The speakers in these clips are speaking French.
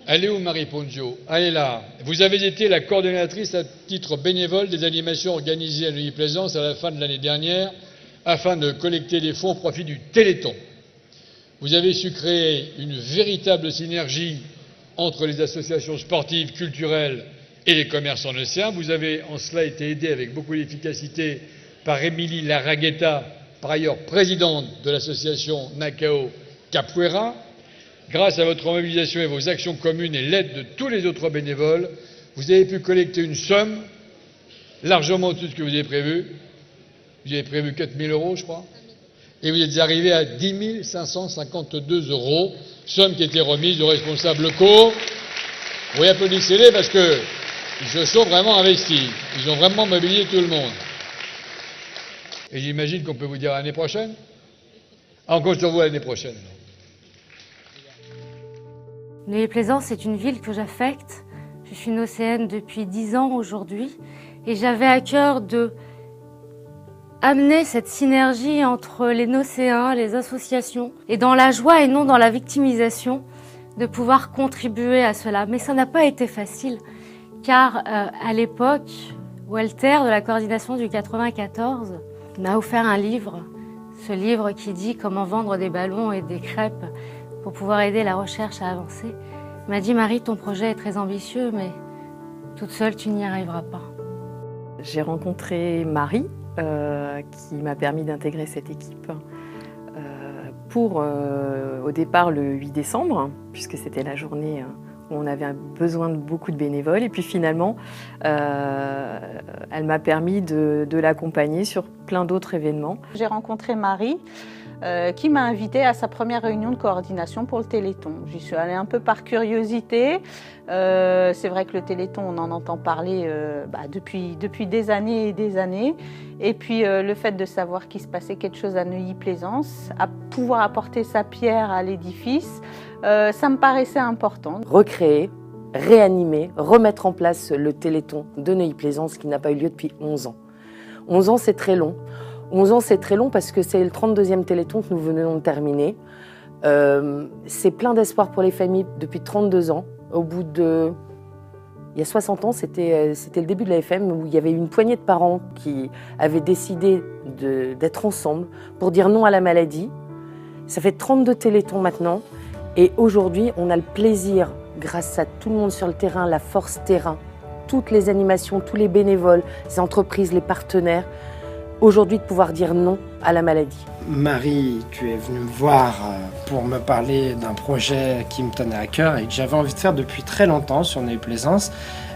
Elle est où, Marie Ponzio? Elle est là. Vous avez été la coordonnatrice à titre bénévole des animations organisées à Neuilly-Plaisance à la fin de l'année dernière afin de collecter des fonds au profit du Téléthon. Vous avez su créer une véritable synergie entre les associations sportives, culturelles et les commerçants océans. Vous avez en cela été aidé avec beaucoup d'efficacité par Émilie Larragueta, par ailleurs présidente de l'association Nacao Capoeira. Grâce à votre mobilisation et vos actions communes et l'aide de tous les autres bénévoles, vous avez pu collecter une somme largement au-dessus de ce que vous avez prévu. Vous avez prévu 4 000 €, je crois. Et vous êtes arrivé à 10 552 €, somme qui était remise aux responsables locaux. Oui, applaudissez-les parce qu'ils se sont vraiment investis. Ils ont vraiment mobilisé tout le monde. Et j'imagine qu'on peut vous dire l'année prochaine. On compte sur vous l'année prochaine. Neuilly-Plaisance, c'est une ville que j'affecte. Je suis nocéenne depuis 10 ans aujourd'hui et j'avais à cœur de amener cette synergie entre les nocéens, les associations et dans la joie et non dans la victimisation de pouvoir contribuer à cela. Mais ça n'a pas été facile car à l'époque, Walter de la coordination du 94 m'a offert un livre, ce livre qui dit comment vendre des ballons et des crêpes pour pouvoir aider la recherche à avancer. Il m'a dit « Marie, ton projet est très ambitieux, mais toute seule, tu n'y arriveras pas. » J'ai rencontré Marie, qui m'a permis d'intégrer cette équipe pour, au départ, le 8 décembre, puisque c'était la journée où on avait besoin de beaucoup de bénévoles. Et puis finalement, elle m'a permis de l'accompagner sur plein d'autres événements. J'ai rencontré Marie, qui m'a invitée à sa première réunion de coordination pour le Téléthon. J'y suis allée un peu par curiosité. C'est vrai que le Téléthon, on en entend parler depuis des années et des années. Et puis le fait de savoir qu'il se passait quelque chose à Neuilly-Plaisance, à pouvoir apporter sa pierre à l'édifice, ça me paraissait important. Recréer, réanimer, remettre en place le Téléthon de Neuilly-Plaisance qui n'a pas eu lieu depuis 11 ans. 11 ans, c'est très long. 11 ans, c'est très long parce que c'est le 32e Téléthon que nous venons de terminer. C'est plein d'espoir pour les familles depuis 32 ans. Au bout de... Il y a 60 ans, c'était le début de la FM où il y avait une poignée de parents qui avaient décidé d'être ensemble pour dire non à la maladie. Ça fait 32 Télétons maintenant. Et aujourd'hui, on a le plaisir, grâce à tout le monde sur le terrain, la force terrain, toutes les animations, tous les bénévoles, les entreprises, les partenaires, aujourd'hui de pouvoir dire non à la maladie. Marie, tu es venue me voir pour me parler d'un projet qui me tenait à cœur et que j'avais envie de faire depuis très longtemps sur Neuilly-Plaisance,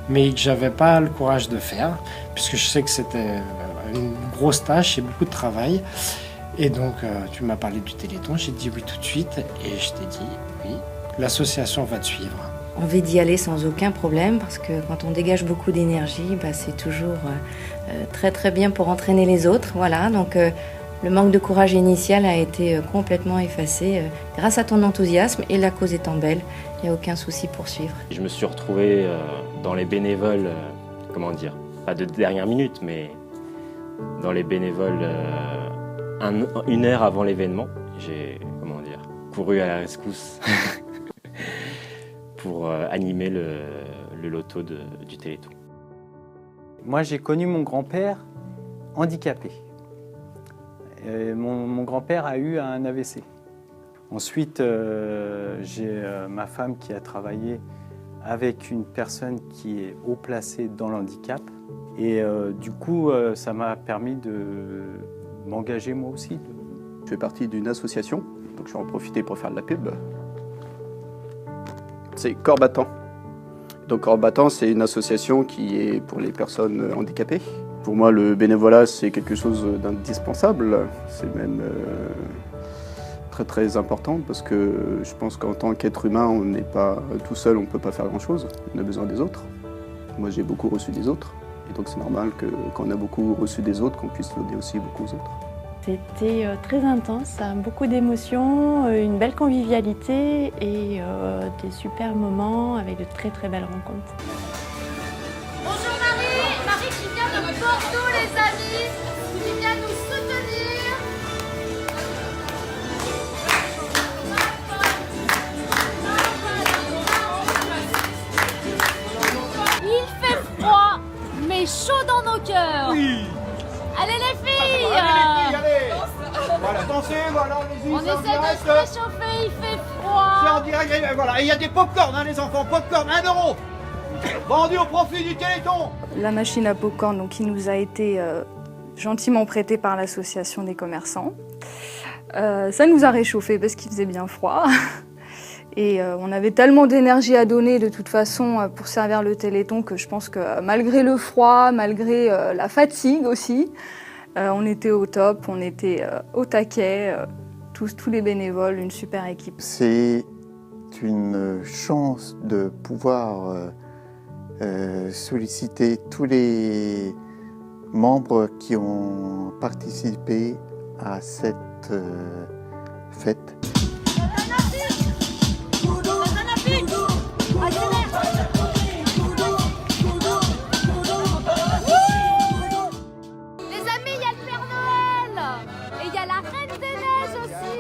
mais que j'avais pas le courage de faire, puisque je sais que c'était une grosse tâche et beaucoup de travail. Et donc, tu m'as parlé du Téléthon, j'ai dit oui tout de suite, et je t'ai dit oui, l'association va te suivre. Envie d'y aller sans aucun problème, parce que quand on dégage beaucoup d'énergie, c'est toujours très très bien pour entraîner les autres. Voilà, donc le manque de courage initial a été complètement effacé grâce à ton enthousiasme, et la cause étant belle, il n'y a aucun souci pour suivre. Je me suis retrouvé dans les bénévoles, comment dire, pas de dernière minute, mais dans les bénévoles une heure avant l'événement. J'ai, comment dire, couru à la rescousse pour animer le loto du Téléthon. Moi, j'ai connu mon grand-père handicapé. Mon grand-père a eu un AVC. Ensuite, j'ai ma femme qui a travaillé avec une personne qui est haut placée dans le handicap. Et du coup, ça m'a permis de m'engager moi aussi. Je fais partie d'une association, donc je vais en profiter pour faire de la pub. C'est Corps Battant. Donc Corps Battant, c'est une association qui est pour les personnes handicapées. Pour moi, le bénévolat, c'est quelque chose d'indispensable. C'est même très très important parce que je pense qu'en tant qu'être humain, on n'est pas tout seul, on ne peut pas faire grand-chose. On a besoin des autres. Moi, j'ai beaucoup reçu des autres. Et donc c'est normal que quand on a beaucoup reçu des autres, qu'on puisse donner aussi beaucoup aux autres. C'était très intense, beaucoup d'émotions, une belle convivialité et des super moments avec de très très belles rencontres. Bonjour Marie, Marie qui vient de Bordeaux les amis, qui vient nous soutenir. Allez les filles. Allez. Voilà, dansez, voilà, allez-y. On essaie de se réchauffer, il fait froid. C'est en direct, voilà. Et il y a des pop-corn, hein, les enfants, pop-corn, 1 €. Vendu au profit du Téléthon. La machine à pop-corn donc, qui nous a été gentiment prêtée par l'association des commerçants. Ça nous a réchauffé parce qu'il faisait bien froid. Et on avait tellement d'énergie à donner de toute façon pour servir le Téléthon que je pense que malgré le froid, malgré la fatigue aussi, on était au top, on était au taquet, tous les bénévoles, une super équipe. C'est une chance de pouvoir solliciter tous les membres qui ont participé à cette fête. Les amis, il y a le Père Noël. Et il y a la Reine des Neiges aussi.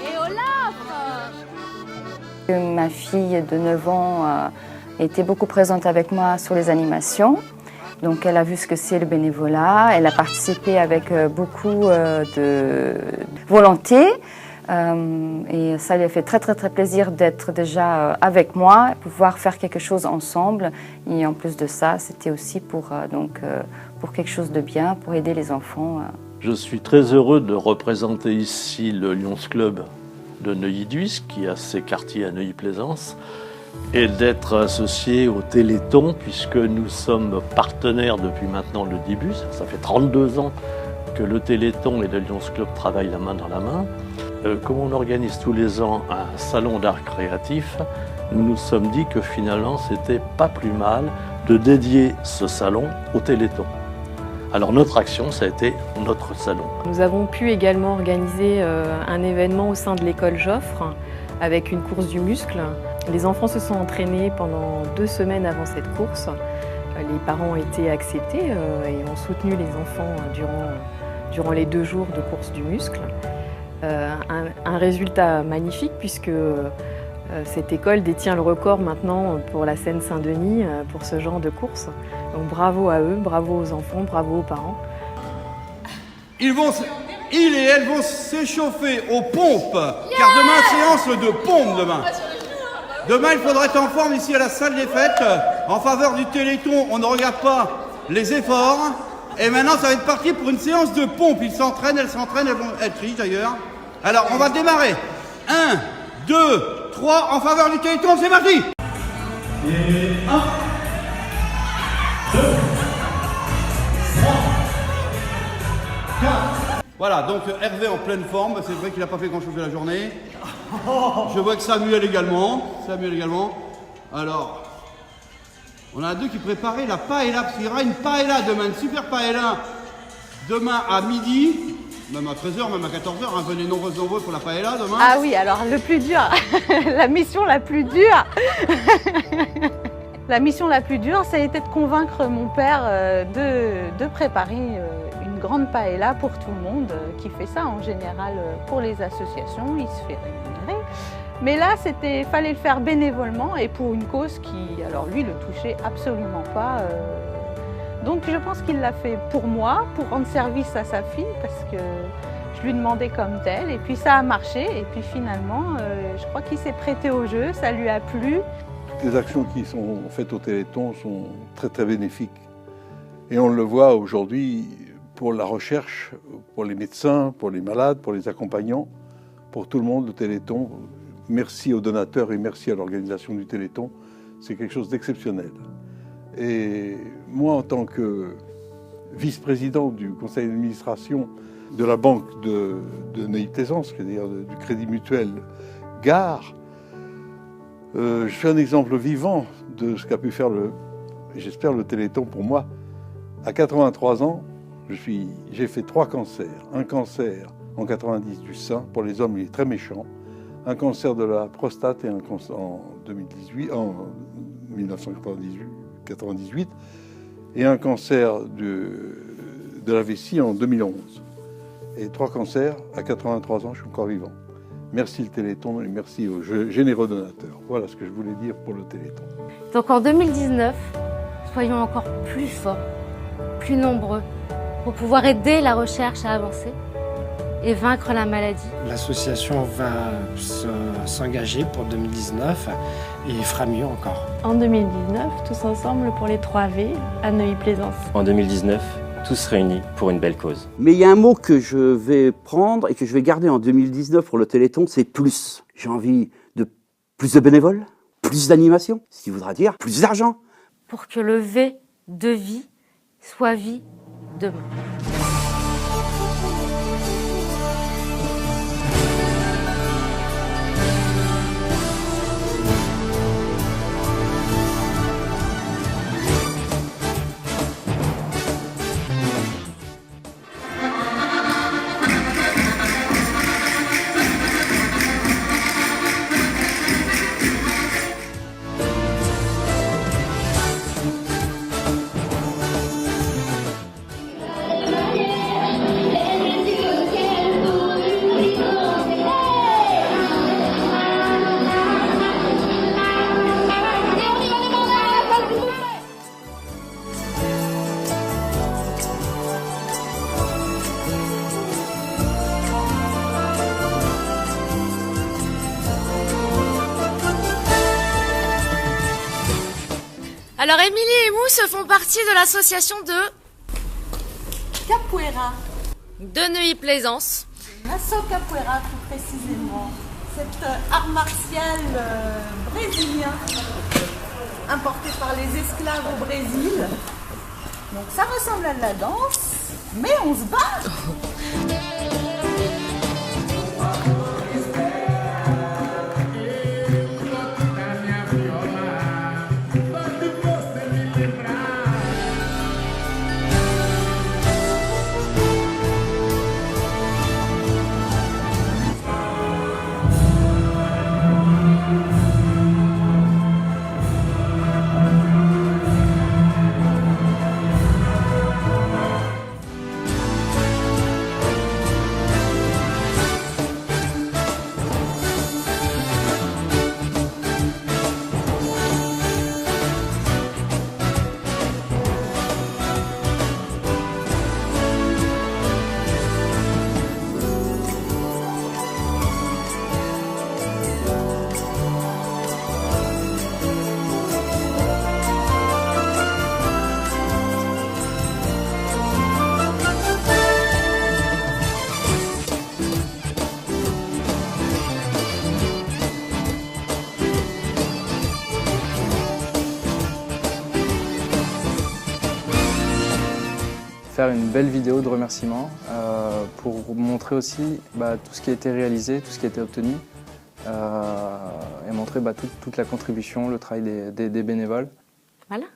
Et Olaf. Ma fille de 9 ans était beaucoup présente avec moi sur les animations. Donc elle a vu ce que c'est le bénévolat, elle a participé avec beaucoup de volonté et ça lui a fait très plaisir d'être déjà avec moi, pouvoir faire quelque chose ensemble. Et en plus de ça, c'était aussi pour quelque chose de bien, pour aider les enfants. Je suis très heureux de représenter ici le Lions Club de Neuilly-Dhuys, qui a ses quartiers à Neuilly-Plaisance, et d'être associé au Téléthon, puisque nous sommes partenaires depuis maintenant le début. Ça fait 32 ans que le Téléthon et le Lions Club travaillent la main dans la main. Comme on organise tous les ans un salon d'art créatif, nous nous sommes dit que finalement c'était pas plus mal de dédier ce salon au Téléthon. Alors notre action, ça a été notre salon. Nous avons pu également organiser un événement au sein de l'école Joffre avec une course du muscle. Les enfants se sont entraînés pendant 2 semaines avant cette course. Les parents ont été acceptés et ont soutenu les enfants durant les 2 jours de course du muscle. Un résultat magnifique puisque cette école détient le record maintenant pour la Seine-Saint-Denis pour ce genre de course. Donc bravo à eux, bravo aux enfants, bravo aux parents. Ils et elles vont s'échauffer aux pompes, car demain, séance de pompe demain. Demain, il faudra être en forme ici à la salle des fêtes. En faveur du Téléthon, on ne regarde pas les efforts. Et maintenant, ça va être parti pour une séance de pompe. Ils s'entraînent, elles s'entraînent, elles vont être triches d'ailleurs. Alors, on va démarrer. 1, 2, 3, en faveur du Téléthon, c'est parti. Et 1, 2, 3, 4. Voilà, donc Hervé en pleine forme. C'est vrai qu'il n'a pas fait grand-chose de la journée. Je vois que Samuel également. Alors, on a 2 qui préparaient la paella, parce qu'il y aura une paella demain, une super paella demain à midi, même à 13h, même à 14h. Hein, venez nombreux pour la paella demain. Ah oui, alors le plus dur, la mission la plus dure. La mission la plus dure, ça a été de convaincre mon père de préparer une grande paella pour tout le monde, qui fait ça en général pour les associations, il se fait rémunérer. Mais là, fallait le faire bénévolement et pour une cause qui, alors lui, le touchait absolument pas. Donc je pense qu'il l'a fait pour moi, pour rendre service à sa fille, parce que je lui demandais comme tel. Et puis ça a marché. Et puis finalement, je crois qu'il s'est prêté au jeu, ça lui a plu. Les actions qui sont faites au Téléthon sont très bénéfiques. Et on le voit aujourd'hui pour la recherche, pour les médecins, pour les malades, pour les accompagnants, pour tout le monde, le Téléthon. Merci aux donateurs et merci à l'organisation du Téléthon. C'est quelque chose d'exceptionnel. Et moi, en tant que vice-président du conseil d'administration de la banque de Neuilly-Plaisance, c'est-à-dire du Crédit Mutuel Gare, je suis un exemple vivant de ce qu'a pu faire j'espère, le Téléthon pour moi. À 83 ans, j'ai fait 3 cancers. Un cancer en 90 du sein, pour les hommes il est très méchant. Un cancer de la prostate et un cancer en 1998 et un cancer de la vessie en 2011. Et 3 cancers à 83 ans, je suis encore vivant. Merci le Téléthon et merci aux généreux donateurs. Voilà ce que je voulais dire pour le Téléthon. Donc en 2019, soyons encore plus forts, plus nombreux, pour pouvoir aider la recherche à avancer et vaincre la maladie. L'association va s'engager pour 2019 et fera mieux encore. En 2019, tous ensemble pour les 3V à Neuilly-Plaisance. En 2019, tous réunis pour une belle cause. Mais il y a un mot que je vais prendre et que je vais garder en 2019 pour le Téléthon, c'est plus. J'ai envie de plus de bénévoles, plus d'animation, ce qui voudra dire plus d'argent. Pour que le V de vie soit vie demain. Alors Émilie et Mousse font partie de l'association de Capoeira. de Neuilly-Plaisance. Nassau Capoeira plus précisément. Cet art martial brésilien importé par les esclaves au Brésil. Donc ça ressemble à de la danse, mais on se bat. Faire une belle vidéo de remerciements pour montrer aussi tout ce qui a été réalisé, tout ce qui a été obtenu et montrer toute la contribution, le travail des bénévoles. Voilà.